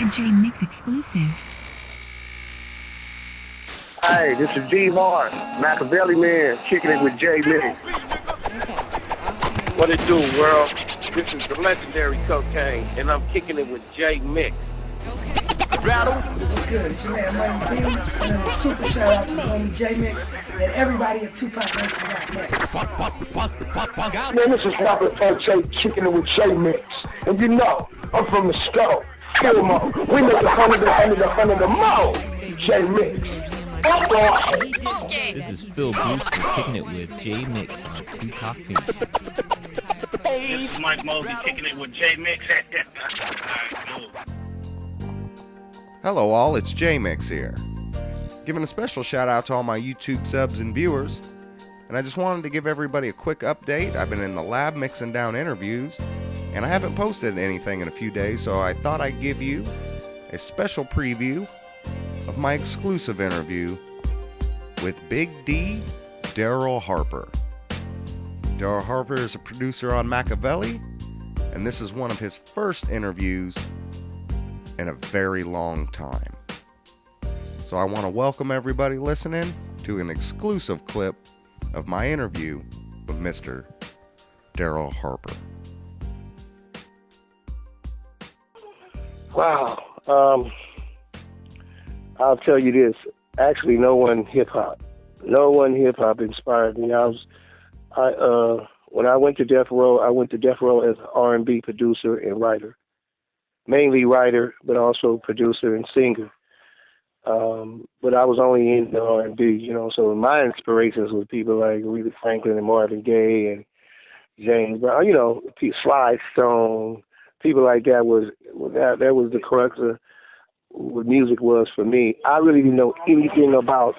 A J Mix exclusive. Hey, this is D. Martin, Makaveli man, kicking it with J Mix. What it do, world? This is the legendary Cocaine, and I'm kicking it with J Mix. What's good? It's your man Money B. Sending a super shout out to the homie J Mix and everybody at TupacNation.net. Man, this is Robert J kicking it with J Mix. And you know, I'm from the scope. Fillmore. We make 100 more. J Mix. This is Phil Brewster kicking it with J Mix on Tupac Nation. This is Mike Mosley kicking it with J Mix. Hello all, it's J Mix here. Giving a special shout out to all my YouTube subs and viewers. And I just wanted to give everybody a quick update. I've been in the lab mixing down interviews, and I haven't posted anything in a few days, so I thought I'd give you a special preview of my exclusive interview with Big D, Darryl Harper. Darryl Harper is a producer on Makaveli, and this is one of his first interviews in a very long time. So I want to welcome everybody listening to an exclusive clip of my interview with Mr. Darryl Harper. Wow. I'll tell you this. Actually, no one hip hop inspired me. When I went to Death Row, I went to Death Row as an R&B producer and writer. Mainly writer, but also producer and singer. But I was only in the R&B, so my inspirations were people like Aretha Franklin and Marvin Gaye and James Brown, Sly Stone, people like that that was the crux of what music was for me. I really didn't know anything about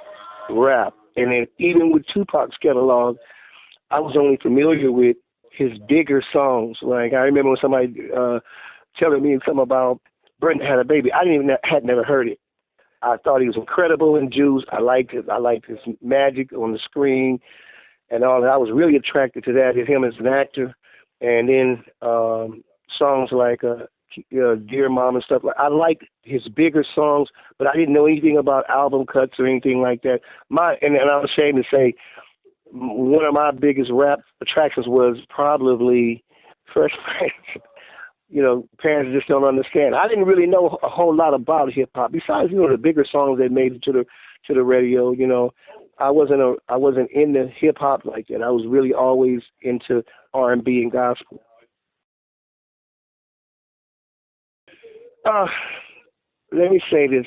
rap. And then even with Tupac's catalog, I was only familiar with his bigger songs. Like I remember when somebody telling me something about Brenda Had a Baby. I had never heard it. I thought he was incredible in Juice. I liked it. I liked his magic on the screen and all that. I was really attracted to that, him as an actor. And then songs like Dear Mom and stuff. I liked his bigger songs, but I didn't know anything about album cuts or anything like that. And I'm ashamed to say, one of my biggest rap attractions was probably Fresh Prince. Parents just don't understand. I didn't really know a whole lot about hip hop. Besides, the bigger songs that made it to the radio. I wasn't into hip hop like that. I was really always into R&B and gospel. Let me say this: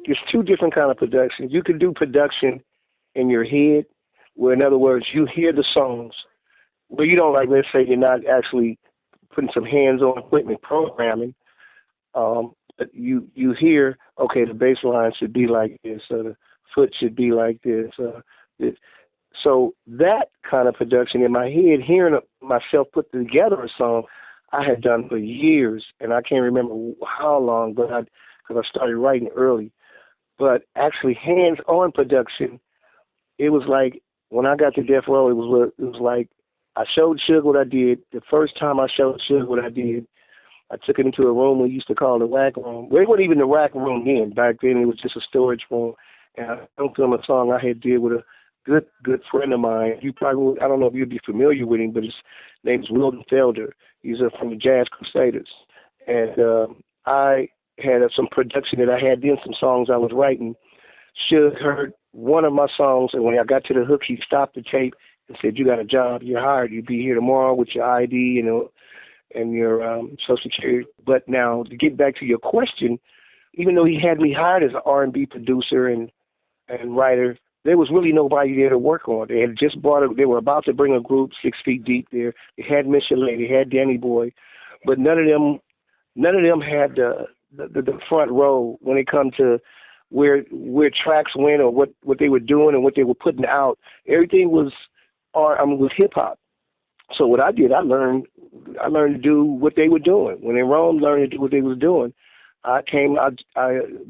there's two different kind of productions. You can do production in your head, where in other words, you hear the songs, but you don't let's say you're not actually putting some hands-on equipment programming, but you hear, okay, the bass line should be like this, or the foot should be like this. So that kind of production in my head, hearing myself put together a song, I had done for years, and I can't remember how long, but because I started writing early. But actually, hands-on production, it was like when I got to Death Row, it was like I showed Suge what I did. The first time I showed Suge what I did, I took it into a room we used to call the rack room. Well, it wasn't even the rack room then. Back then, it was just a storage room. And I showed him a song I had did with a good friend of mine. I don't know if you'd be familiar with him, but his name is Wilton Felder. He's from the Jazz Crusaders. And I had some production that I had then, some songs I was writing. Suge heard one of my songs, and when I got to the hook, he stopped the tape and said, "You got a job. You're hired. You'll be here tomorrow with your ID, and your Social Security." But now, to get back to your question, even though he had me hired as an R&B producer and writer, there was really nobody there to work on. They had just they were about to bring a group 6 Feet Deep there. They had Michel'le, they had Danny Boy, but none of them had the front row when it come to where tracks went or what they were doing and what they were putting out. Everything was hip hop. So what I did, I learned to do what they were doing. When in Rome, learned to do what they was doing. I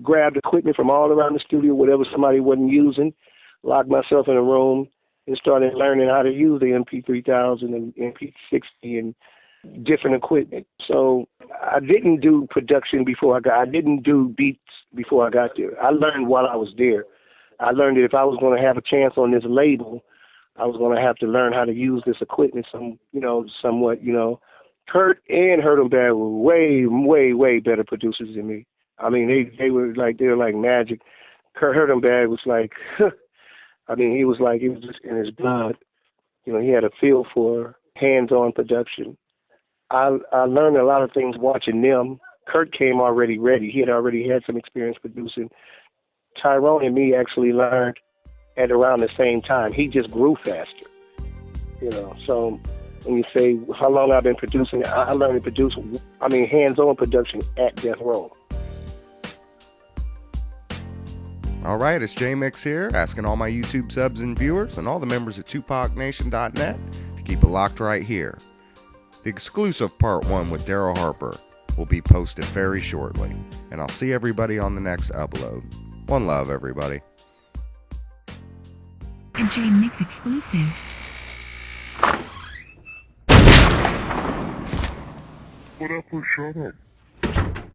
grabbed equipment from all around the studio, whatever somebody wasn't using, locked myself in a room and started learning how to use the MP3000 and MP60 and different equipment. So I didn't do production before I didn't do beats before I got there. I learned while I was there. I learned that if I was going to have a chance on this label, I was going to have to learn how to use this equipment somewhat. Kurt and Hurt 'em Bad were way, way, way better producers than me. I mean, they were like magic. Kurt Hurt 'em Bad was like, I mean, it was just in his blood. He had a feel for hands-on production. I learned a lot of things watching them. Kurt came already ready. He had already had some experience producing. Tyrone and me actually learned at around the same time. He just grew faster. So when you say how long I've been producing, I learned to produce, hands-on production at Death Row. All right, it's J-Mix here, asking all my YouTube subs and viewers and all the members at TupacNation.net to keep it locked right here. The exclusive part 1 with Darryl Harper will be posted very shortly, and I'll see everybody on the next upload. One love, everybody. A J-Mix exclusive. What up, shut up.